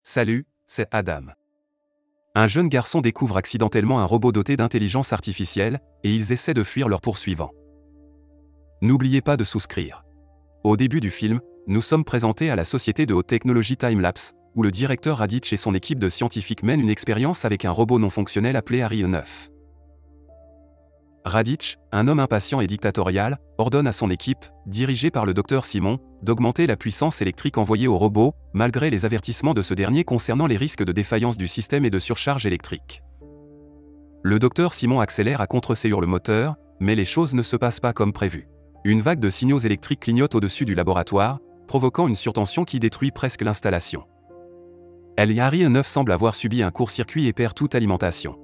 Salut, c'est Adam. Un jeune garçon découvre accidentellement un robot doté d'intelligence artificielle, et ils essaient de fuir leurs poursuivants. N'oubliez pas de souscrire. Au début du film, nous sommes présentés à la société de haute technologie Timelapse, où le directeur Raditch et son équipe de scientifiques mènent une expérience avec un robot non fonctionnel appelé Harry 9. Raditch, un homme impatient et dictatorial, ordonne à son équipe, dirigée par le docteur Simon, d'augmenter la puissance électrique envoyée au robot, malgré les avertissements de ce dernier concernant les risques de défaillance du système et de surcharge électrique. Le docteur Simon accélère à contre-séance le moteur, mais les choses ne se passent pas comme prévu. Une vague de signaux électriques clignote au-dessus du laboratoire, provoquant une surtension qui détruit presque l'installation. Harry 9 semble avoir subi un court-circuit et perd toute alimentation.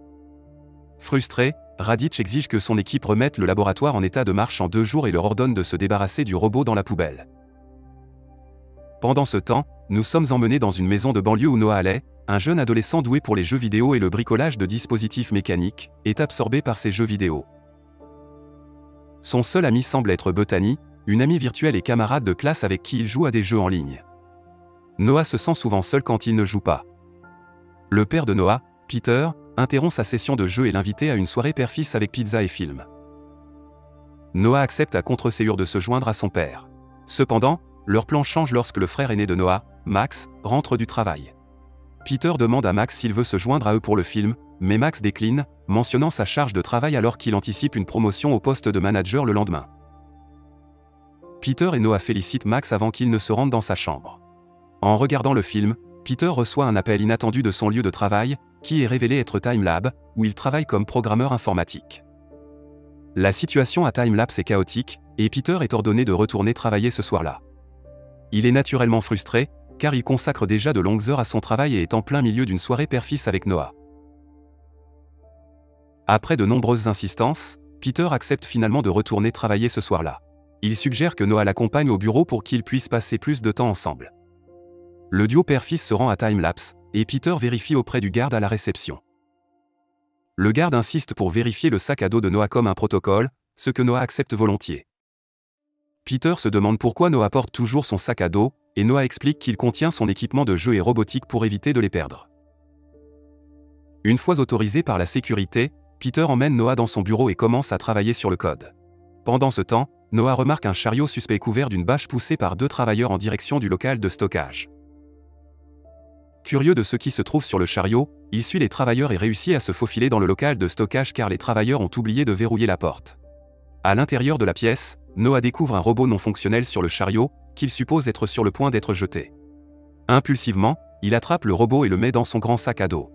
Frustré, Raditch exige que son équipe remette le laboratoire en état de marche en 2 jours et leur ordonne de se débarrasser du robot dans la poubelle. Pendant ce temps, nous sommes emmenés dans une maison de banlieue où Noah Halley, un jeune adolescent doué pour les jeux vidéo et le bricolage de dispositifs mécaniques, est absorbé par ces jeux vidéo. Son seul ami semble être Bethany, une amie virtuelle et camarade de classe avec qui il joue à des jeux en ligne. Noah se sent souvent seul quand il ne joue pas. Le père de Noah, Peter, interrompt sa session de jeu et l'invite à une soirée père-fils avec pizza et film. Noah accepte à contre-séance de se joindre à son père. Cependant, leur plan change lorsque le frère aîné de Noah, Max, rentre du travail. Peter demande à Max s'il veut se joindre à eux pour le film, mais Max décline, mentionnant sa charge de travail alors qu'il anticipe une promotion au poste de manager le lendemain. Peter et Noah félicitent Max avant qu'il ne se rende dans sa chambre. En regardant le film, Peter reçoit un appel inattendu de son lieu de travail, qui est révélé être Timelab, où il travaille comme programmeur informatique. La situation à Timelapse est chaotique, et Peter est ordonné de retourner travailler ce soir-là. Il est naturellement frustré, car il consacre déjà de longues heures à son travail et est en plein milieu d'une soirée père-fils avec Noah. Après de nombreuses insistances, Peter accepte finalement de retourner travailler ce soir-là. Il suggère que Noah l'accompagne au bureau pour qu'ils puissent passer plus de temps ensemble. Le duo père-fils se rend à Timelapse, et Peter vérifie auprès du garde à la réception. Le garde insiste pour vérifier le sac à dos de Noah comme un protocole, ce que Noah accepte volontiers. Peter se demande pourquoi Noah porte toujours son sac à dos, et Noah explique qu'il contient son équipement de jeu et robotique pour éviter de les perdre. Une fois autorisé par la sécurité, Peter emmène Noah dans son bureau et commence à travailler sur le code. Pendant ce temps, Noah remarque un chariot suspect couvert d'une bâche poussé par 2 travailleurs en direction du local de stockage. Curieux de ce qui se trouve sur le chariot, il suit les travailleurs et réussit à se faufiler dans le local de stockage car les travailleurs ont oublié de verrouiller la porte. À l'intérieur de la pièce, Noah découvre un robot non fonctionnel sur le chariot, qu'il suppose être sur le point d'être jeté. Impulsivement, il attrape le robot et le met dans son grand sac à dos.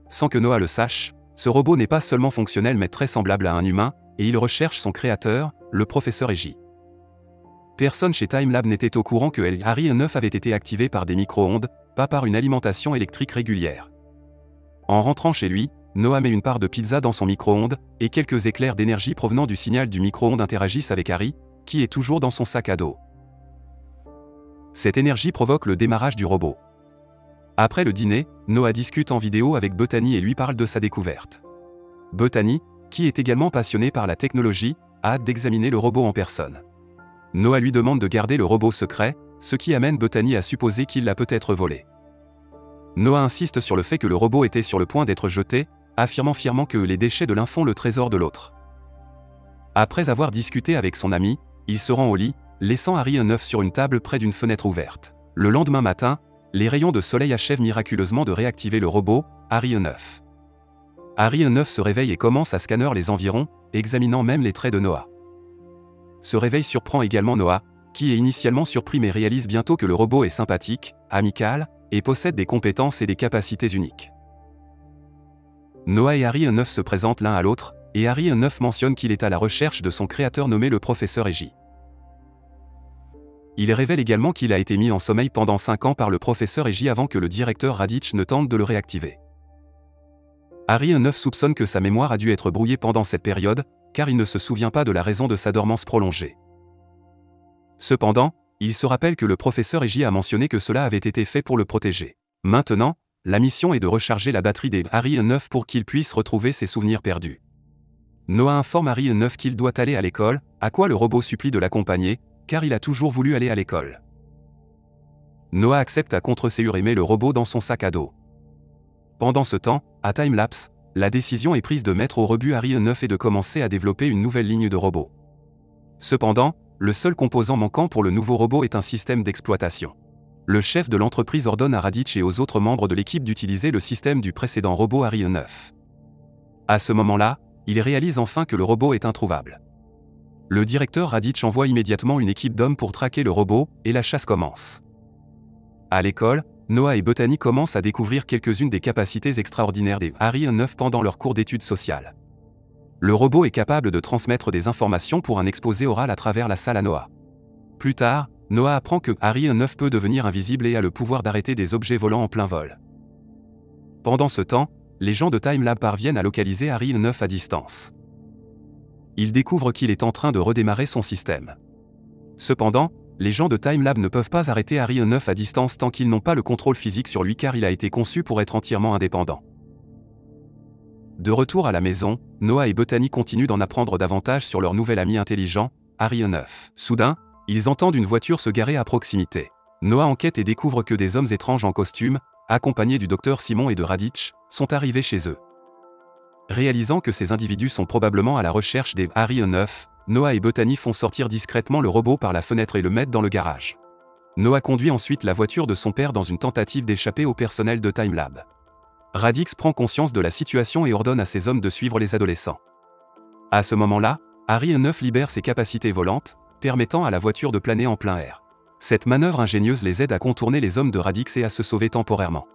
Sans que Noah le sache, ce robot n'est pas seulement fonctionnel mais très semblable à un humain, et il recherche son créateur, le professeur Eiji. Personne chez Timelab n'était au courant que Harry 9 avait été activé par des micro-ondes, pas par une alimentation électrique régulière. En rentrant chez lui, Noah met une part de pizza dans son micro-ondes, et quelques éclairs d'énergie provenant du signal du micro-ondes interagissent avec Harry, qui est toujours dans son sac à dos. Cette énergie provoque le démarrage du robot. Après le dîner, Noah discute en vidéo avec Bethany et lui parle de sa découverte. Bethany, qui est également passionnée par la technologie, a hâte d'examiner le robot en personne. Noah lui demande de garder le robot secret, ce qui amène Bethany à supposer qu'il l'a peut-être volé. Noah insiste sur le fait que le robot était sur le point d'être jeté, affirmant fièrement que les déchets de l'un font le trésor de l'autre. Après avoir discuté avec son ami, il se rend au lit, laissant Harry 9 sur une table près d'une fenêtre ouverte. Le lendemain matin, les rayons de soleil achèvent miraculeusement de réactiver le robot, Harry 9. Harry 9 se réveille et commence à scanner les environs, examinant même les traits de Noah. Ce réveil surprend également Noah, qui est initialement surpris mais réalise bientôt que le robot est sympathique, amical, et possède des compétences et des capacités uniques. Noah et Harry 9 se présentent l'un à l'autre, et Harry 9 mentionne qu'il est à la recherche de son créateur nommé le professeur Eiji. Il révèle également qu'il a été mis en sommeil pendant 5 ans par le professeur Eiji avant que le directeur Raditch ne tente de le réactiver. Harry 9 soupçonne que sa mémoire a dû être brouillée pendant cette période, car il ne se souvient pas de la raison de sa dormance prolongée. Cependant, il se rappelle que le professeur Eiji a mentionné que cela avait été fait pour le protéger. Maintenant, la mission est de recharger la batterie des Harry 9 pour qu'il puisse retrouver ses souvenirs perdus. Noah informe Harry 9 qu'il doit aller à l'école, à quoi le robot supplie de l'accompagner, car il a toujours voulu aller à l'école. Noah accepte à contre-séure et met le robot dans son sac à dos. Pendant ce temps, à Timelapse, la décision est prise de mettre au rebut Ariane 9 et de commencer à développer une nouvelle ligne de robots. Cependant, le seul composant manquant pour le nouveau robot est un système d'exploitation. Le chef de l'entreprise ordonne à Raditch et aux autres membres de l'équipe d'utiliser le système du précédent robot Ariane 9. À ce moment-là, il réalise enfin que le robot est introuvable. Le directeur Raditch envoie immédiatement une équipe d'hommes pour traquer le robot, et la chasse commence. À l'école, Noah et Bethany commencent à découvrir quelques-unes des capacités extraordinaires des Ariane 9 pendant leur cours d'études sociales. Le robot est capable de transmettre des informations pour un exposé oral à travers la salle à Noah. Plus tard, Noah apprend que Ariane 9 peut devenir invisible et a le pouvoir d'arrêter des objets volants en plein vol. Pendant ce temps, les gens de Timelab parviennent à localiser Ariane 9 à distance. Ils découvrent qu'il est en train de redémarrer son système. Cependant, les gens de Timelab ne peuvent pas arrêter Ariane 9 à distance tant qu'ils n'ont pas le contrôle physique sur lui car il a été conçu pour être entièrement indépendant. De retour à la maison, Noah et Bethany continuent d'en apprendre davantage sur leur nouvel ami intelligent, Ariane 9. Soudain, ils entendent une voiture se garer à proximité. Noah enquête et découvre que des hommes étranges en costume, accompagnés du docteur Simon et de Raditch, sont arrivés chez eux. Réalisant que ces individus sont probablement à la recherche des Ariane 9, Noah et Bethany font sortir discrètement le robot par la fenêtre et le mettent dans le garage. Noah conduit ensuite la voiture de son père dans une tentative d'échapper au personnel de Timelab. Raditch prend conscience de la situation et ordonne à ses hommes de suivre les adolescents. À ce moment-là, Ariane 9 libère ses capacités volantes, permettant à la voiture de planer en plein air. Cette manœuvre ingénieuse les aide à contourner les hommes de Raditch et à se sauver temporairement.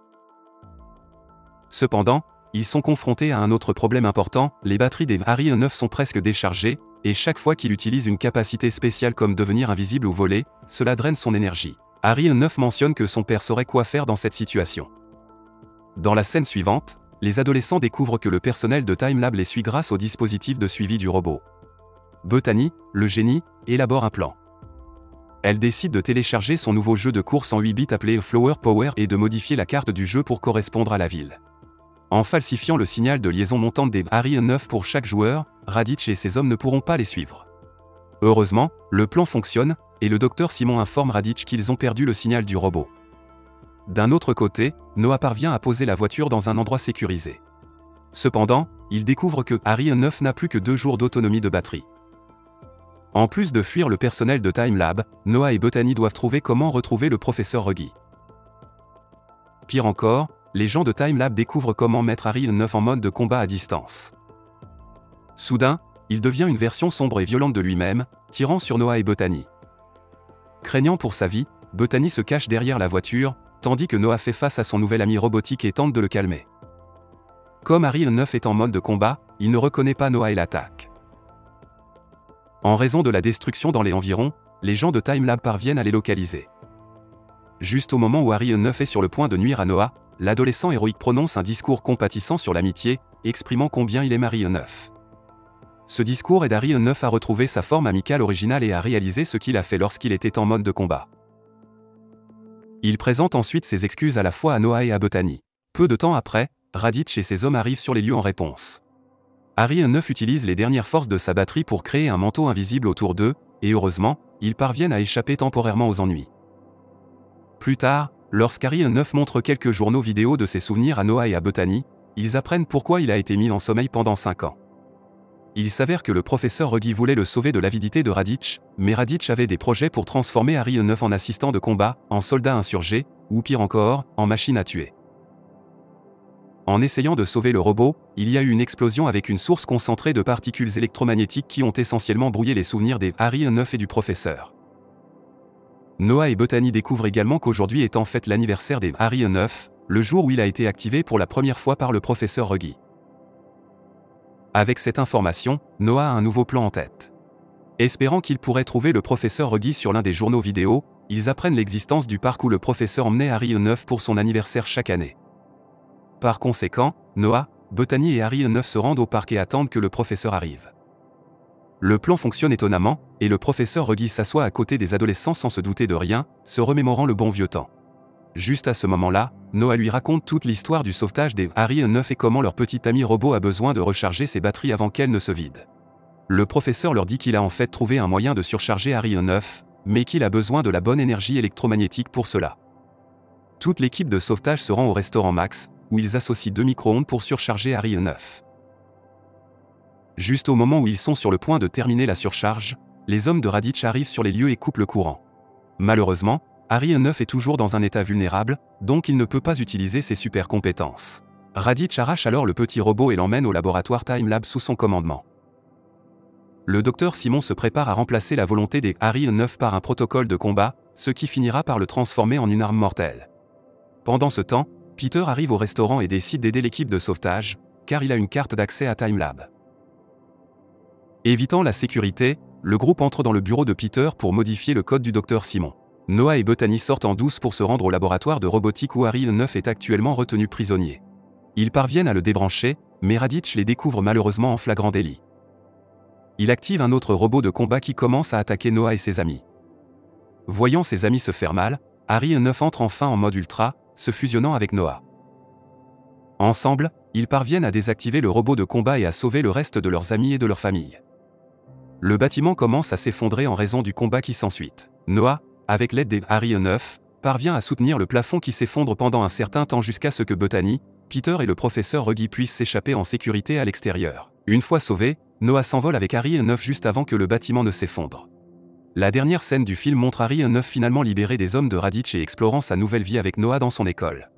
Cependant, ils sont confrontés à un autre problème important, les batteries des Ariane 9 sont presque déchargées, et chaque fois qu'il utilise une capacité spéciale comme devenir invisible ou voler, cela draine son énergie. Ariane 9 mentionne que son père saurait quoi faire dans cette situation. Dans la scène suivante, les adolescents découvrent que le personnel de Timelab les suit grâce au dispositif de suivi du robot. Bethany, le génie, élabore un plan. Elle décide de télécharger son nouveau jeu de course en 8 bits appelé Flower Power et de modifier la carte du jeu pour correspondre à la ville. En falsifiant le signal de liaison montante des Ariane 9 pour chaque joueur, Raditch et ses hommes ne pourront pas les suivre. Heureusement, le plan fonctionne, et le docteur Simon informe Raditch qu'ils ont perdu le signal du robot. D'un autre côté, Noah parvient à poser la voiture dans un endroit sécurisé. Cependant, il découvre que Ariane 9 n'a plus que 2 jours d'autonomie de batterie. En plus de fuir le personnel de Timelab, Noah et Bethany doivent trouver comment retrouver le professeur Ruggie. Pire encore, les gens de Timelab découvrent comment mettre Ariane 9 en mode de combat à distance. Soudain, il devient une version sombre et violente de lui-même, tirant sur Noah et Bethany. Craignant pour sa vie, Bethany se cache derrière la voiture, tandis que Noah fait face à son nouvel ami robotique et tente de le calmer. Comme Ariane 9 est en mode de combat, il ne reconnaît pas Noah et l'attaque. En raison de la destruction dans les environs, les gens de Timelab parviennent à les localiser. Juste au moment où Ariane 9 est sur le point de nuire à Noah, l'adolescent héroïque prononce un discours compatissant sur l'amitié, exprimant combien il aime Ariane 9. Ce discours aide Ariane 9 à retrouver sa forme amicale originale et à réaliser ce qu'il a fait lorsqu'il était en mode de combat. Il présente ensuite ses excuses à la fois à Noah et à Bethany. Peu de temps après, Raditch et ses hommes arrivent sur les lieux en réponse. Ariane 9 utilise les dernières forces de sa batterie pour créer un manteau invisible autour d'eux, et heureusement, ils parviennent à échapper temporairement aux ennuis. Plus tard, lorsqu'Ariane 9 montre quelques journaux vidéo de ses souvenirs à Noah et à Bethany, ils apprennent pourquoi il a été mis en sommeil pendant 5 ans. Il s'avère que le professeur Ruggie voulait le sauver de l'avidité de Raditch, mais Raditch avait des projets pour transformer Ariane 9 en assistant de combat, en soldat insurgé, ou pire encore, en machine à tuer. En essayant de sauver le robot, il y a eu une explosion avec une source concentrée de particules électromagnétiques qui ont essentiellement brouillé les souvenirs des Ariane 9 et du professeur. Noah et Bethany découvrent également qu'aujourd'hui est en fait l'anniversaire des Ariane 9, le jour où il a été activé pour la première fois par le professeur Ruggie. Avec cette information, Noah a un nouveau plan en tête. Espérant qu'il pourrait trouver le professeur Ruggie sur l'un des journaux vidéo, ils apprennent l'existence du parc où le professeur emmenait Ariane 9 pour son anniversaire chaque année. Par conséquent, Noah, Bethany et Ariane 9 se rendent au parc et attendent que le professeur arrive. Le plan fonctionne étonnamment, et le professeur Ruggie s'assoit à côté des adolescents sans se douter de rien, se remémorant le bon vieux temps. Juste à ce moment-là, Noah lui raconte toute l'histoire du sauvetage des Ariane 9 et comment leur petit ami robot a besoin de recharger ses batteries avant qu'elles ne se vident. Le professeur leur dit qu'il a en fait trouvé un moyen de surcharger Ariane 9, mais qu'il a besoin de la bonne énergie électromagnétique pour cela. Toute l'équipe de sauvetage se rend au restaurant Max, où ils associent 2 micro-ondes pour surcharger Harry et Neuf. Juste au moment où ils sont sur le point de terminer la surcharge, les hommes de Raditch arrivent sur les lieux et coupent le courant. Malheureusement, Harry et Neuf est toujours dans un état vulnérable, donc il ne peut pas utiliser ses super compétences. Raditch arrache alors le petit robot et l'emmène au laboratoire Time-Lab sous son commandement. Le docteur Simon se prépare à remplacer la volonté des Harry et Neuf par un protocole de combat, ce qui finira par le transformer en une arme mortelle. Pendant ce temps, Peter arrive au restaurant et décide d'aider l'équipe de sauvetage, car il a une carte d'accès à Time-Lab. Évitant la sécurité, le groupe entre dans le bureau de Peter pour modifier le code du docteur Simon. Noah et Bethany sortent en douce pour se rendre au laboratoire de robotique où Harry et Neuf est actuellement retenu prisonnier. Ils parviennent à le débrancher, mais Raditch les découvre malheureusement en flagrant délit. Il active un autre robot de combat qui commence à attaquer Noah et ses amis. Voyant ses amis se faire mal, Harry et Neuf entrent enfin en mode ultra, se fusionnant avec Noah. Ensemble, ils parviennent à désactiver le robot de combat et à sauver le reste de leurs amis et de leur famille. Le bâtiment commence à s'effondrer en raison du combat qui s'ensuit. Noah, avec l'aide des Harry et Neuf, parvient à soutenir le plafond qui s'effondre pendant un certain temps jusqu'à ce que Bethany, Peter et le professeur Ruggie puissent s'échapper en sécurité à l'extérieur. Une fois sauvés, Noah s'envole avec Harry et Neuf juste avant que le bâtiment ne s'effondre. La dernière scène du film montre Harry et Neuf finalement libéré des hommes de Raditch et explorant sa nouvelle vie avec Noah dans son école.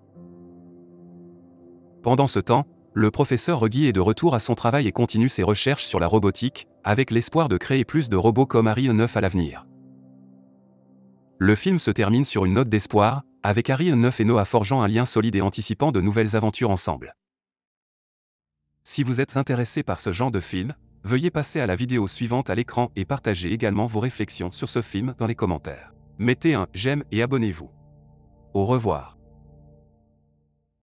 Pendant ce temps, le professeur Ruggie est de retour à son travail et continue ses recherches sur la robotique, avec l'espoir de créer plus de robots comme Harry et Neuf à l'avenir. Le film se termine sur une note d'espoir, avec Harry et Neuf et Noah forgeant un lien solide et anticipant de nouvelles aventures ensemble. Si vous êtes intéressé par ce genre de film, veuillez passer à la vidéo suivante à l'écran et partagez également vos réflexions sur ce film dans les commentaires. Mettez un j'aime et abonnez-vous. Au revoir.